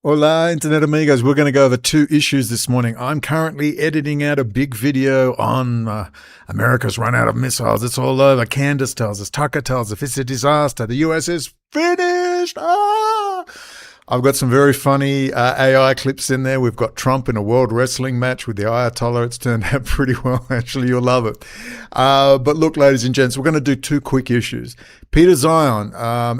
Hola, Internet amigos. We're going to go over two issues this morning. I'm currently editing out a big video on America's run out of missiles. It's all over. Candace tells us, Tucker tells us, it's a disaster. The US is finished. I've got some very funny AI clips in there. We've got Trump in a world wrestling match with the Ayatollah. It's turned out pretty well. Actually, you'll love it. But look, ladies and gents, we're going to do two quick issues. Peter Zeihan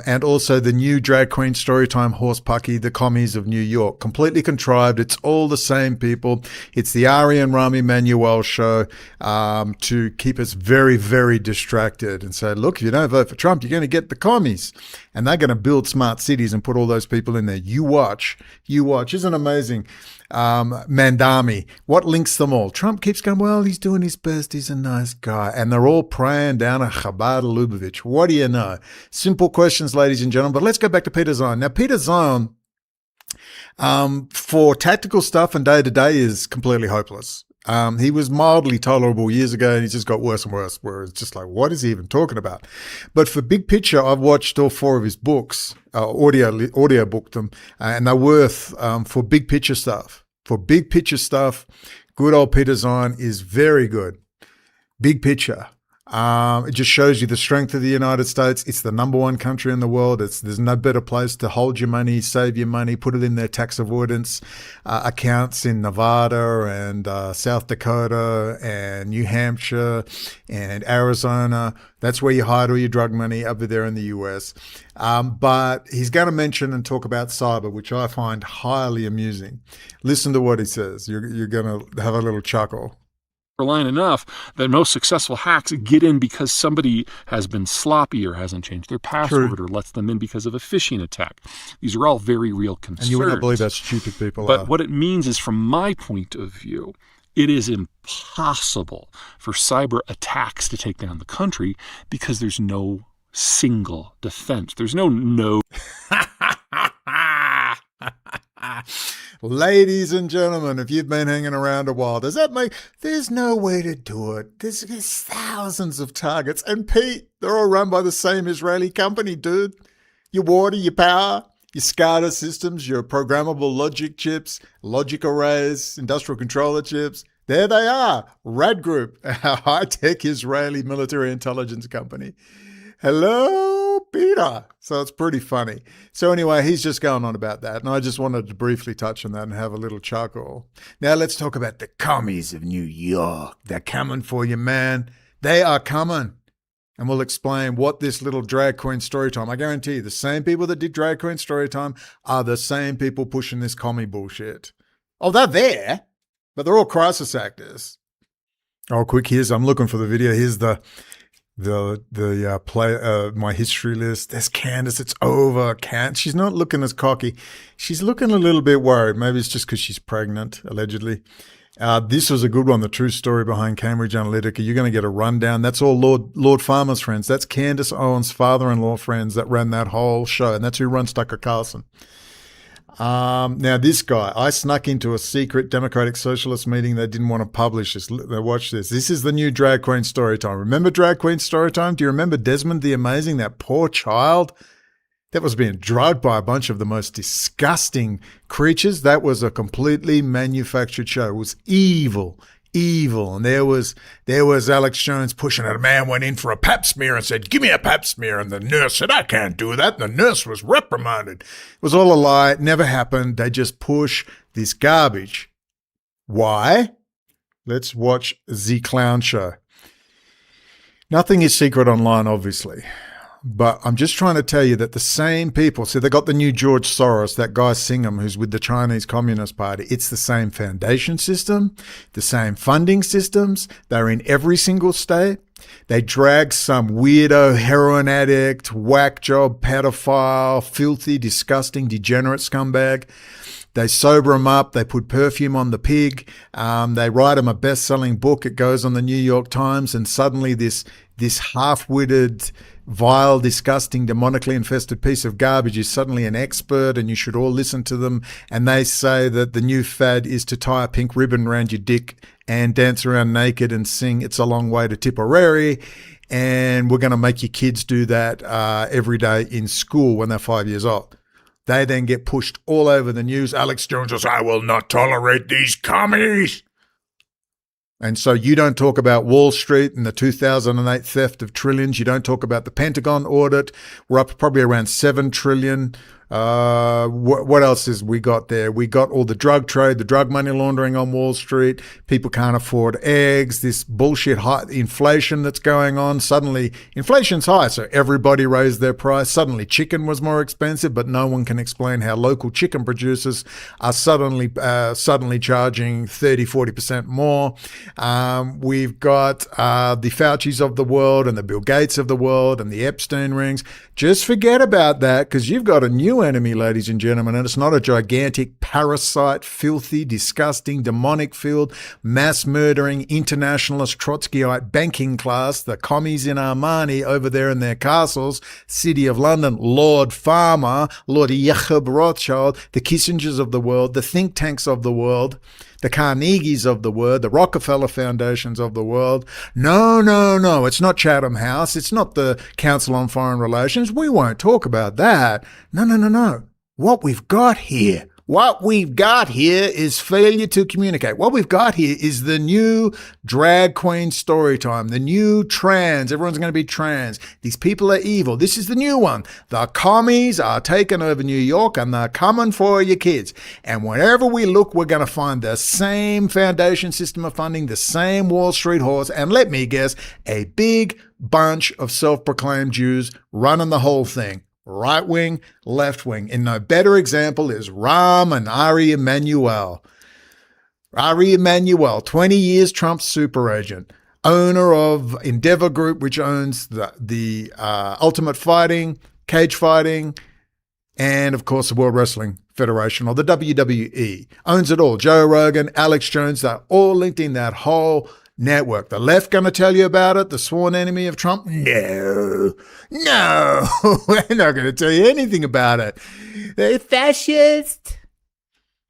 and also the new drag queen storytime horse pucky, the Commies of New York. Completely contrived. It's all the same people. It's the Ari and Rahm Emanuel show to keep us very, very distracted and say, look, if you don't vote for Trump, you're going to get the commies. And they're going to build smart cities and put all those people in there. You watch. Isn't it amazing? Mandami, what links them all? Trump keeps going, well, he's doing his best. He's a nice guy. And they're all praying down a Chabad Lubavitch. What do you know? Simple questions, ladies and gentlemen. But let's go back to Peter Zeihan. Now, Peter Zeihan, for tactical stuff and day-to-day is completely hopeless. He was mildly tolerable years ago and he just got worse and worse, where it's just like, what is he even talking about? But for big picture, I've watched all four of his books, audio booked them, and they're worth, for big picture stuff. For big picture stuff, good old Peter Zeihan is very good. Big picture. It just shows you the strength of the United States. It's the number one country in the world. There's no better place to hold your money, save your money, put it in their tax avoidance accounts in Nevada and South Dakota and New Hampshire and Arizona. That's where you hide all your drug money over there in the US. But he's going to mention and talk about cyber, which I find highly amusing. Listen to what he says. You're going to have a little chuckle. Line enough that most successful hacks get in because somebody has been sloppy or hasn't changed their password or lets them in because of a phishing attack. These are all very real concerns. And you would not believe how stupid people are. But what it means is, from my point of view, it is impossible for cyber attacks to take down the country because there's no single defense. There's no. Ladies and gentlemen, if you've been hanging around a while, does that make... There's no way to do it. There's thousands of targets. And Pete, they're all run by the same Israeli company, dude. Your water, your power, your SCADA systems, your programmable logic chips, logic arrays, industrial controller chips. There they are. Rad Group, a high-tech Israeli military intelligence company. Hello, Peter. So it's pretty funny. So anyway, he's just going on about that. And I just wanted to briefly touch on that and have a little chuckle. Now let's talk about the Commies of New York. They're coming for you, man. They are coming. And we'll explain what this little drag queen story time. I guarantee you, the same people that did drag queen story time are the same people pushing this commie bullshit. Oh, they're there, but they're all crisis actors. Oh, quick, I'm looking for the video. Here's my history list. There's Candace. It's over. She's not looking as cocky. She's looking a little bit worried. Maybe it's just because she's pregnant, allegedly. This was a good one. The true story behind Cambridge Analytica. You're going to get a rundown. That's all Lord Farmer's friends. That's Candace Owens' father-in-law friends that ran that whole show. And that's who runs Tucker Carlson. Now this guy, I snuck into a secret Democratic Socialist meeting. They didn't want to publish this. Watch this. This is the new drag queen story time. Remember drag queen story time? Do you remember Desmond the Amazing? That poor child that was being drugged by a bunch of the most disgusting creatures. That was a completely manufactured show. It was evil. And there was Alex Jones pushing it. A man went in for a pap smear and said, give me a pap smear. And the nurse said, I can't do that. And the nurse was reprimanded. It was all a lie. It never happened. They just push this garbage. Why? Let's watch the clown show. Nothing is secret online, obviously. But I'm just trying to tell you that the same people, so they got the new George Soros, that guy Singham, who's with the Chinese Communist Party. It's the same foundation system, the same funding systems. They're in every single state. They drag some weirdo heroin addict, whack job, pedophile, filthy, disgusting, degenerate scumbag. They sober him up. They put perfume on the pig. They write him a best-selling book. It goes on the New York Times, and suddenly this half-witted, vile, disgusting, demonically infested piece of garbage is suddenly an expert, and you should all listen to them. And they say that the new fad is to tie a pink ribbon around your dick and dance around naked and sing "It's a Long Way to Tipperary." And we're going to make your kids do that every day in school when they're 5 years old. They then get pushed all over the news. Alex Jones says, I will not tolerate these commies. And so you don't talk about Wall Street and the 2008 theft of trillions. You don't talk about the Pentagon audit. We're up probably around 7 trillion. What else is we got there? We got all the drug trade, the drug money laundering on Wall Street. People can't afford eggs. This bullshit high inflation that's going on. Suddenly, inflation's high, so everybody raised their price. Suddenly, chicken was more expensive, but no one can explain how local chicken producers are suddenly charging 30-40% more. We've got the Faucis of the world and the Bill Gates of the world and the Epstein rings. Just forget about that, because you've got a new enemy, ladies and gentlemen, and it's not a gigantic parasite, filthy, disgusting, demonic filled, mass murdering, internationalist, Trotskyite banking class, the commies in Armani over there in their castles, City of London, Lord Farmer, Lord Jacob Rothschild, the Kissingers of the world, the think tanks of the world, the Carnegies of the world, the Rockefeller Foundations of the world. No, it's not Chatham House. It's not the Council on Foreign Relations. We won't talk about that. No. What we've got here is failure to communicate. What we've got here is the new drag queen story time, the new trans. Everyone's going to be trans. These people are evil. This is the new one. The commies are taking over New York and they're coming for your kids. And wherever we look, we're going to find the same foundation system of funding, the same Wall Street horse, and let me guess, a big bunch of self-proclaimed Jews running the whole thing. Right wing, left wing. And no better example is Rahm and Ari Emanuel. Ari Emanuel, 20 years Trump's super agent, owner of Endeavor Group, which owns the Ultimate Fighting, Cage Fighting, and of course the World Wrestling Federation, or the WWE. Owns it all. Joe Rogan, Alex Jones, they're all linked in that whole network. The left going to tell you about it? The sworn enemy of Trump? No, we're not going to tell you anything about it. They're fascist.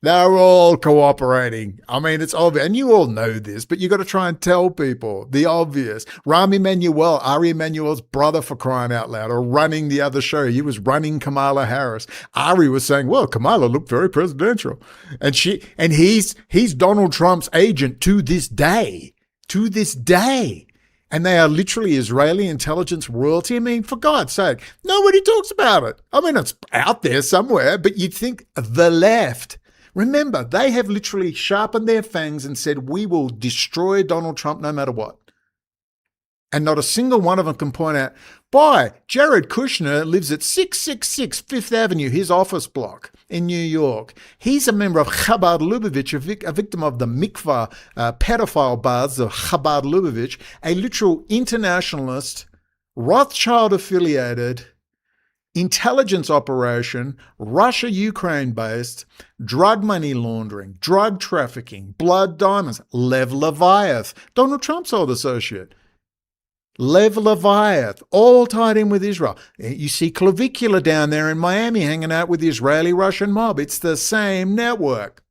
They're all cooperating. I mean, it's obvious. And you all know this, but you got to try and tell people the obvious. Rahm Emanuel, Ari Emanuel's brother, for crying out loud, or running the other show. He was running Kamala Harris. Ari was saying, well, Kamala looked very presidential. And he's Donald Trump's agent to this day. To this day. And they are literally Israeli intelligence royalty. I mean, for God's sake, nobody talks about it. I mean, it's out there somewhere, but you'd think the left. Remember, they have literally sharpened their fangs and said, we will destroy Donald Trump no matter what. And not a single one of them can point out, boy, Jared Kushner lives at 666 Fifth Avenue, his office block in New York. He's a member of Chabad Lubavitch, a victim of the mikvah pedophile baths of Chabad Lubavitch, a literal internationalist, Rothschild-affiliated intelligence operation, Russia-Ukraine-based, drug money laundering, drug trafficking, blood diamonds, Lev Leviath, Donald Trump's old associate. Lev Leviath, all tied in with Israel. You see Clavicula down there in Miami hanging out with the Israeli-Russian mob. It's the same network.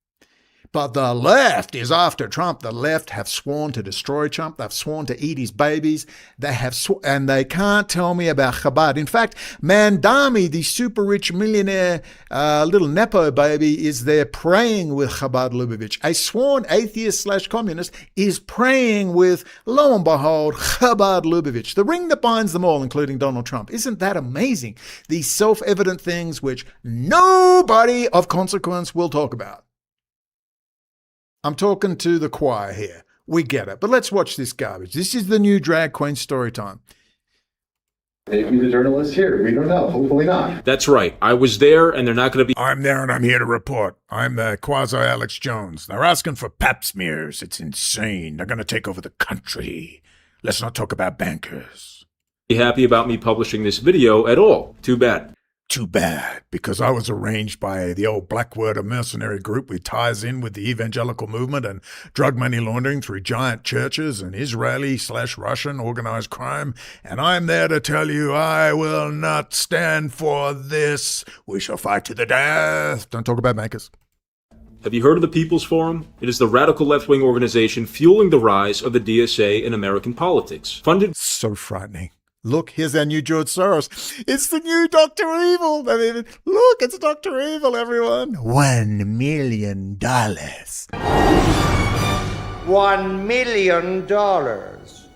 But the left is after Trump. The left have sworn to destroy Trump. They've sworn to eat his babies. They have, and they can't tell me about Chabad. In fact, Mandami, the super rich millionaire little Nepo baby, is there praying with Chabad Lubavitch. A sworn atheist/communist is praying with, lo and behold, Chabad Lubavitch, the ring that binds them all, including Donald Trump. Isn't that amazing? These self-evident things which nobody of consequence will talk about. I'm talking to the choir here. We get it. But let's watch this garbage. This is the new drag queen story time. Maybe the journalist here. We don't know. Hopefully not. That's right. I was there, and they're not going to be... I'm there, and I'm here to report. I'm the quasi-Alex Jones. They're asking for pap smears. It's insane. They're going to take over the country. Let's not talk about bankers. happy about me publishing this video at all. Too bad. Too bad, because I was arranged by the old Blackwater mercenary group with ties in with the evangelical movement and drug money laundering through giant churches and Israeli/Russian organized crime. And I'm there to tell you I will not stand for this. We shall fight to the death. Don't talk about bankers. Have you heard of the People's Forum? It is the radical left-wing organization fueling the rise of the DSA in American politics. Funded... So frightening. Look, here's our new George Soros. It's the new Dr. Evil. I mean, look, it's Dr. Evil, everyone. $1 million. $1 million.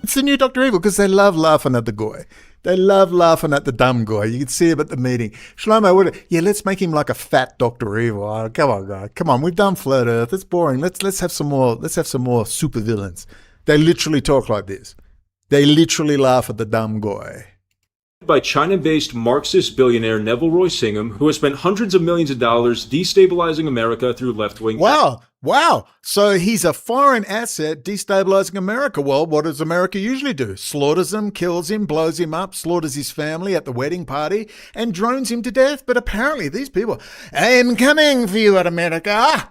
It's the new Dr. Evil because they love laughing at the guy. They love laughing at the dumb guy. You can see him at the meeting. Shlomo, let's make him like a fat Dr. Evil. Oh, come on, guy. Come on, we've done Flat Earth. It's boring. Let's have some more. Let's have some more supervillains. They literally talk like this. They literally laugh at the dumb guy. By China-based Marxist billionaire Neville Roy Singham, who has spent hundreds of millions of dollars destabilizing America through left-wing... Wow. So he's a foreign asset destabilizing America. Well, what does America usually do? Slaughters him, kills him, blows him up, slaughters his family at the wedding party, and drones him to death. But apparently these people, I'm coming for you at America.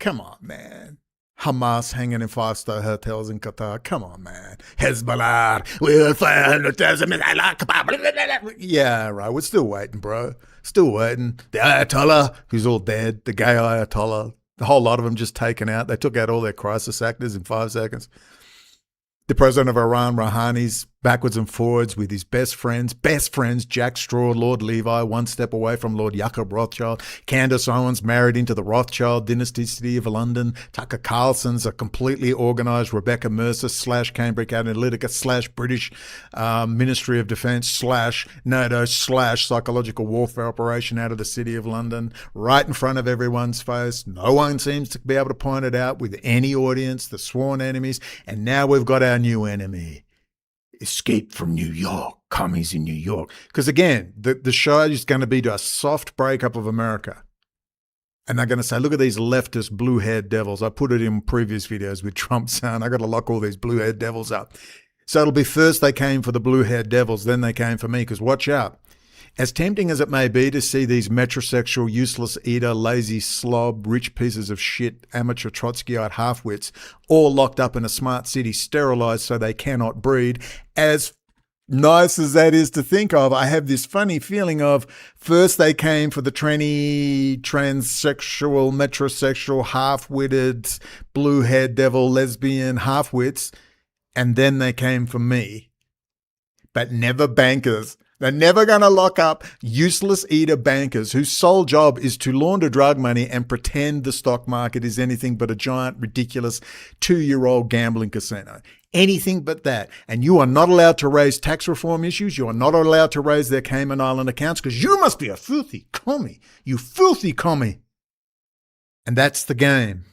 Come on, man. Hamas hanging in 5-star hotels in Qatar. Come on, man. Hezbollah, we'll fire 100,000 missiles. Yeah, right. We're still waiting, bro. Still waiting. The Ayatollah, who's all dead. The gay Ayatollah. The whole lot of them just taken out. They took out all their crisis actors in 5 seconds. The president of Iran, Rouhani's backwards and forwards with his best friends, Jack Straw, Lord Levi, one step away from Lord Jacob Rothschild. Candace Owens married into the Rothschild dynasty, City of London. Tucker Carlson's a completely organised Rebecca Mercer / Cambridge Analytica / British Ministry of Defence / NATO / psychological warfare operation out of the City of London, right in front of everyone's face. No one seems to be able to point it out with any audience, the sworn enemies. And now we've got our new enemy. Escape from New York, commies in New York. Because again, the show is going to be a soft breakup of America. And they're going to say, look at these leftist blue-haired devils. I put it in previous videos with Trump saying, I got to lock all these blue-haired devils up. So it'll be first they came for the blue-haired devils, then they came for me. Because watch out. As tempting as it may be to see these metrosexual, useless eater, lazy slob, rich pieces of shit, amateur Trotskyite half-wits, all locked up in a smart city, sterilized so they cannot breed, as nice as that is to think of, I have this funny feeling of first they came for the tranny, transsexual, metrosexual, half-witted, blue-haired devil, lesbian half-wits, and then they came for me. But never bankers. They're never going to lock up useless eater bankers whose sole job is to launder drug money and pretend the stock market is anything but a giant, ridiculous 2-year-old gambling casino. Anything but that. And you are not allowed to raise tax reform issues. You are not allowed to raise their Cayman Island accounts because you must be a filthy commie. You filthy commie. And that's the game.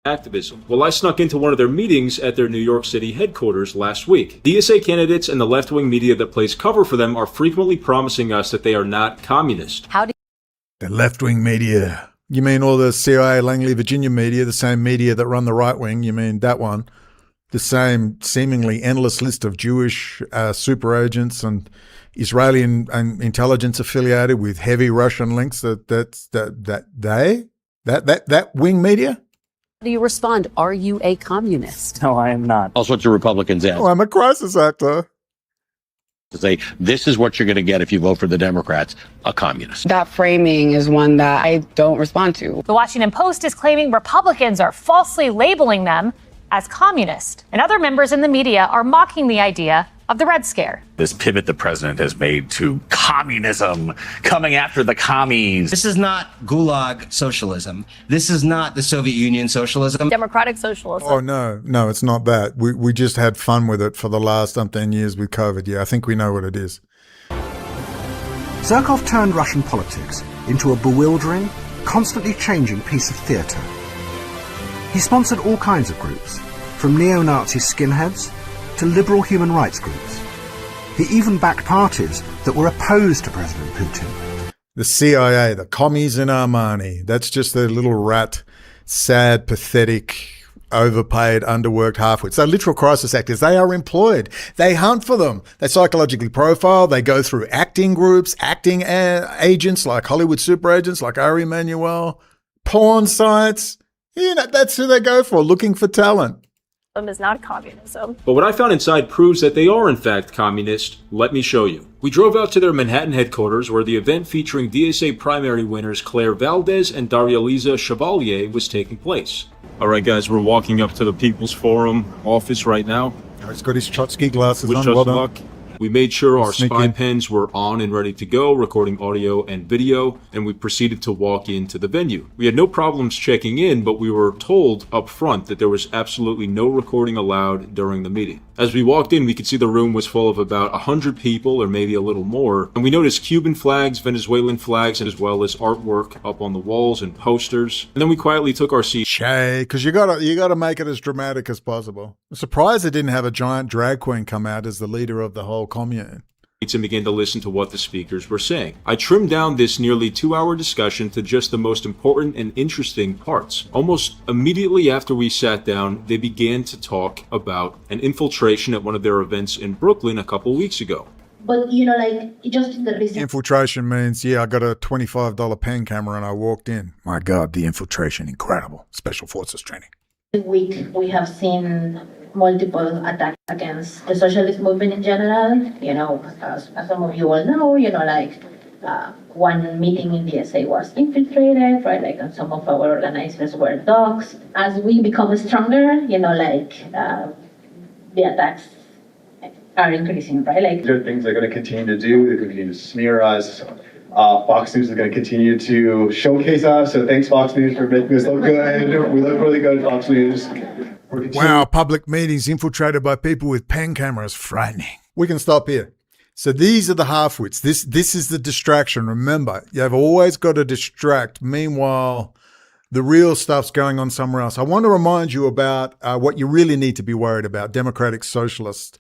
Activism. Well, I snuck into one of their meetings at their New York City headquarters last week. DSA candidates and the left-wing media that plays cover for them are frequently promising us that they are not communist. The left-wing media. You mean all the CIA, Langley, Virginia media, the same media that run the right wing? You mean that one? The same seemingly endless list of Jewish super agents and Israeli intelligence affiliated with heavy Russian links. That wing media. How do you respond? Are you a communist? No, I am not. All sorts of Republicans ask. Oh, I'm a crisis actor. To say, this is what you're going to get if you vote for the Democrats, a communist. That framing is one that I don't respond to. The Washington Post is claiming Republicans are falsely labeling them as communist, and other members in the media are mocking the idea of the Red Scare. This pivot the president has made to communism, coming after the commies. This is not gulag socialism. This is not the Soviet Union socialism. Democratic socialism. Oh, no, it's not that. We just had fun with it for the last 10 years with COVID. Yeah, I think we know what it is. Zherkov turned Russian politics into a bewildering, constantly changing piece of theatre. He sponsored all kinds of groups, from neo-Nazi skinheads to liberal human rights groups. He even backed parties that were opposed to President Putin. The CIA, the commies in Armani, that's just their little rat, sad, pathetic, overpaid, underworked halfwits. They're literal crisis actors. They are employed. They hunt for them. They psychologically profile. They go through acting groups, acting agents like Hollywood super agents like Ari Emanuel, porn sites. You know, that's who they go for, looking for talent. Is not communism. But what I found inside proves that they are in fact communist. Let me show you. We drove out to their Manhattan headquarters where the event featuring DSA primary winners Claire Valdez and Daria-Liza Chevalier was taking place. All right, guys, we're walking up to the People's Forum office right now. Oh, he's got his Trotsky glasses Wish on. us Well done. luck. We made sure our Sneak spy in. pens were on and ready to go, recording audio and video, and we proceeded to walk into the venue. We had no problems checking in, but we were told up front that there was absolutely no recording allowed during the meeting. As we walked in, we could see the room was full of about 100 people, or maybe a little more, and we noticed Cuban flags, Venezuelan flags, as well as artwork up on the walls and posters. And then we quietly took our seats. Shay, because you gotta make it as dramatic as possible. I'm surprised they didn't have a giant drag queen come out as the leader of the whole commune. And began to listen to what the speakers were saying. I trimmed down this nearly 2-hour discussion to just the most important and interesting parts. Almost immediately after we sat down, they began to talk about an infiltration at one of their events in Brooklyn a couple weeks ago. But, you know, like, just the recent Infiltration means, I got a $25 pen camera and I walked in. My God, the infiltration, incredible. Special forces training. week, we have seen multiple attacks against the socialist movement in general. You know, as some of you all know, one meeting in the SA was infiltrated, right? Like, and some of our organizers were dogs. As we become stronger, the attacks are increasing, right? Like, there are things they're going to continue to do. They're going to continue to smear us. Fox News is going to continue to showcase us. So thanks, Fox News, for making us look good. We look really good, Fox News. Wow, public meetings infiltrated by people with pen cameras. Frightening. We can stop here. So these are the half-wits. This is the distraction. Remember, you've always got to distract. Meanwhile, the real stuff's going on somewhere else. I want to remind you about what you really need to be worried about. Democratic socialists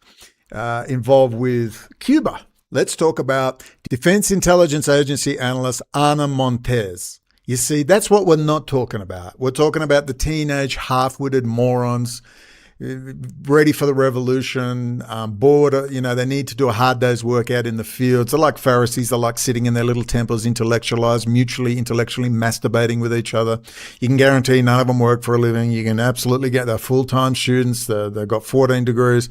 involved with Cuba. Let's talk about Defense Intelligence Agency analyst Anna Montes. You see, that's what we're not talking about. We're talking about the teenage half-witted morons ready for the revolution, bored, they need to do a hard day's work out in the fields. They're like Pharisees. They're like sitting in their little temples, intellectually masturbating with each other. You can guarantee none of them work for a living. You can absolutely get they're full-time students. They've got 14 degrees.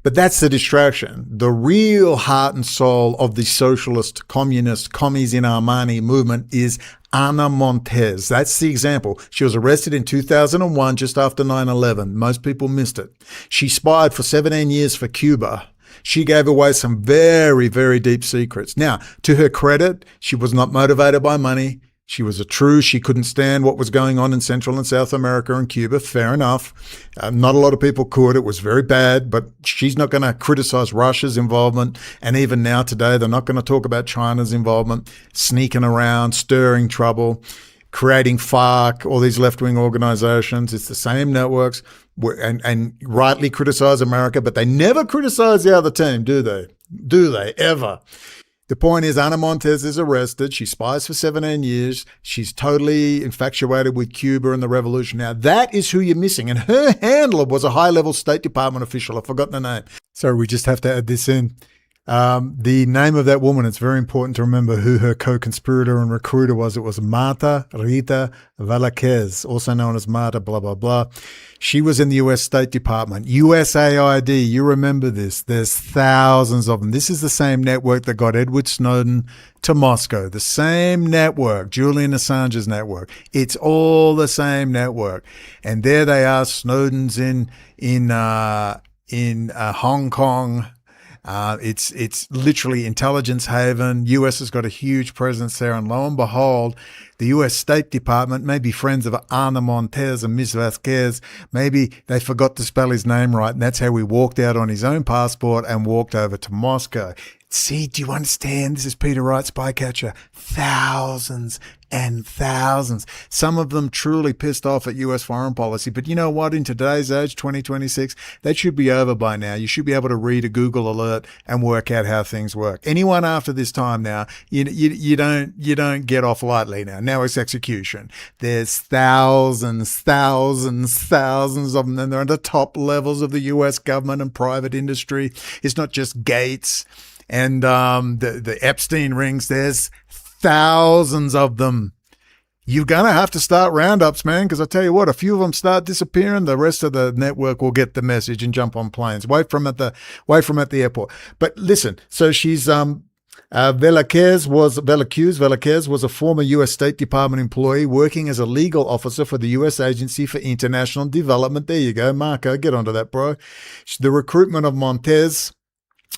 But that's the distraction. The real heart and soul of the socialist, communist, Commies in Armani movement is Anna Montes. That's the example. She was arrested in 2001, just after 9/11. Most people missed it. She spied for 17 years for Cuba. She gave away some very, very deep secrets. Now, to her credit, she was not motivated by money. She was she couldn't stand what was going on in Central and South America and Cuba. Fair enough. Not a lot of people could. It was very bad, but she's not going to criticize Russia's involvement. And even now today, they're not going to talk about China's involvement, sneaking around, stirring trouble, creating FARC, all these left-wing organizations. It's the same networks and rightly criticize America, but they never criticize the other team, do they? Do they ever? The point is, Anna Montes is arrested. She spies for 17 years. She's totally infatuated with Cuba and the revolution. Now, that is who you're missing. And her handler was a high-level State Department official. I've forgotten her name. Sorry, we just have to add this in. The name of that woman, it's very important to remember who her co-conspirator and recruiter was. It was Marta Rita Velázquez, also known as Marta blah, blah, blah. She was in the U.S. State Department. USAID, you remember this. There's thousands of them. This is the same network that got Edward Snowden to Moscow. The same network, Julian Assange's network. It's all the same network. And there they are, Snowden's in Hong Kong. It's literally intelligence haven. US has got a huge presence there. And lo and behold, the US State Department may be friends of Anna Montes and Ms. Vasquez. Maybe they forgot to spell his name right. And that's how he walked out on his own passport and walked over to Moscow. See, do you understand? This is Peter Wright, Spycatcher. Thousands and thousands. Some of them truly pissed off at US foreign policy. But you know what? In today's age, 2026, that should be over by now. You should be able to read a Google alert and work out how things work. Anyone after this time now, you don't get off lightly now. Now it's execution. There's thousands of them. And they're at the top levels of the US government and private industry. It's not just Gates and the Epstein rings. There's thousands of them. You're going to have to start roundups, man, because I tell you what, a few of them start disappearing, the rest of the network will get the message and jump on planes. Wait from at the airport. But listen, so she's Velázquez was a former U.S. State Department employee working as a legal officer for the U.S. Agency for International Development. There you go, Marco, get onto that, bro. The recruitment of Montes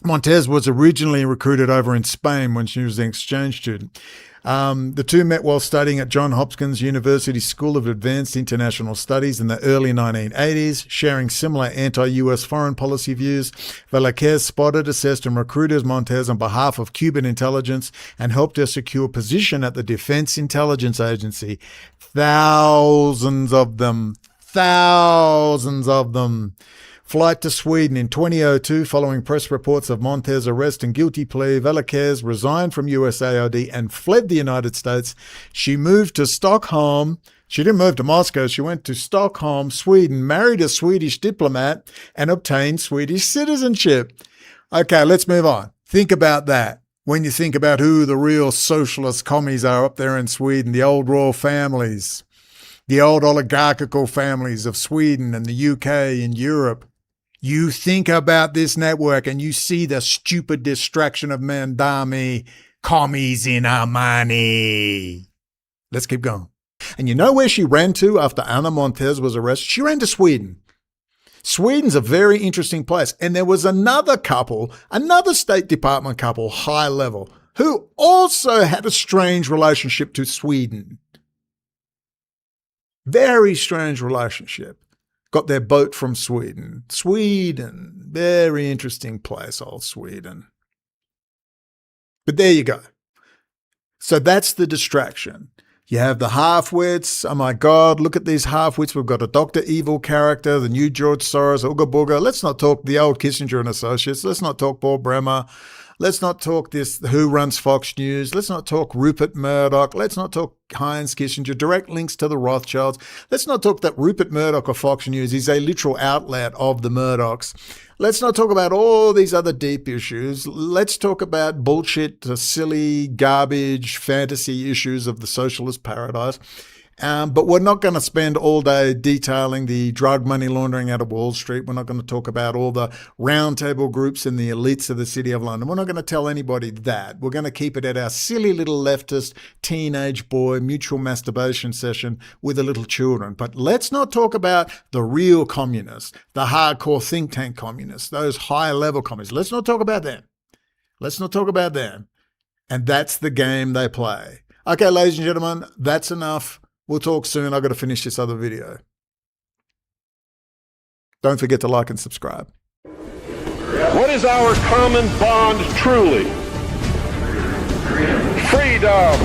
was originally recruited over in Spain when she was an exchange student. The two met while studying at Johns Hopkins University School of Advanced International Studies in the early 1980s, sharing similar anti-U.S. foreign policy views. Velázquez spotted, assessed, and recruited Montes on behalf of Cuban intelligence and helped her secure position at the Defense Intelligence Agency. Thousands of them. Flight to Sweden in 2002 following press reports of Montes' arrest and guilty plea. Velázquez resigned from USAID and fled the United States. She moved to Stockholm. She didn't move to Moscow. She went to Stockholm, Sweden, married a Swedish diplomat, and obtained Swedish citizenship. Okay, let's move on. Think about that. When you think about who the real socialist commies are up there in Sweden, the old royal families, the old oligarchical families of Sweden and the UK and Europe. You think about this network and you see the stupid distraction of Mandami, commies in our money. Let's keep going. And you know where she ran to after Anna Montes was arrested? She ran to Sweden. Sweden's a very interesting place. And there was another couple, another State Department couple, high level, who also had a strange relationship to Sweden. Very strange relationship. Got their boat from Sweden. Sweden, very interesting place, old Sweden. But there you go. So that's the distraction. You have the half-wits. Oh my God, look at these half-wits. We've got a Dr. Evil character, the new George Soros, Ooga Booga. Let's not talk the old Kissinger and Associates. Let's not talk Paul Bremer. Let's not talk this, who runs Fox News. Let's not talk Rupert Murdoch. Let's not talk Heinz Kissinger, direct links to the Rothschilds. Let's not talk that Rupert Murdoch of Fox News is a literal outlet of the Murdochs. Let's not talk about all these other deep issues. Let's talk about bullshit, silly, garbage, fantasy issues of the socialist paradise. But we're not going to spend all day detailing the drug money laundering out of Wall Street. We're not going to talk about all the roundtable groups and the elites of the City of London. We're not going to tell anybody that. We're going to keep it at our silly little leftist teenage boy mutual masturbation session with the little children. But let's not talk about the real communists, the hardcore think tank communists, those high-level communists. Let's not talk about them. Let's not talk about them. And that's the game they play. Okay, ladies and gentlemen, that's enough. We'll talk soon. I've got to finish this other video. Don't forget to like and subscribe. What is our common bond truly? Freedom.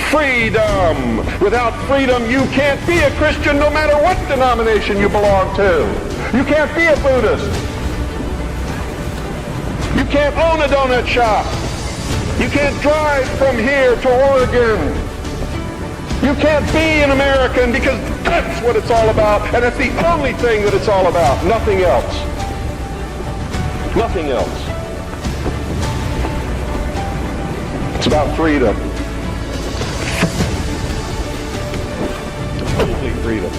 Freedom. Without freedom, you can't be a Christian no matter what denomination you belong to. You can't be a Buddhist. You can't own a donut shop. You can't drive from here to Oregon. You can't be an American because that's what it's all about, and that's the only thing that it's all about. Nothing else. Nothing else. It's about freedom. Only freedom.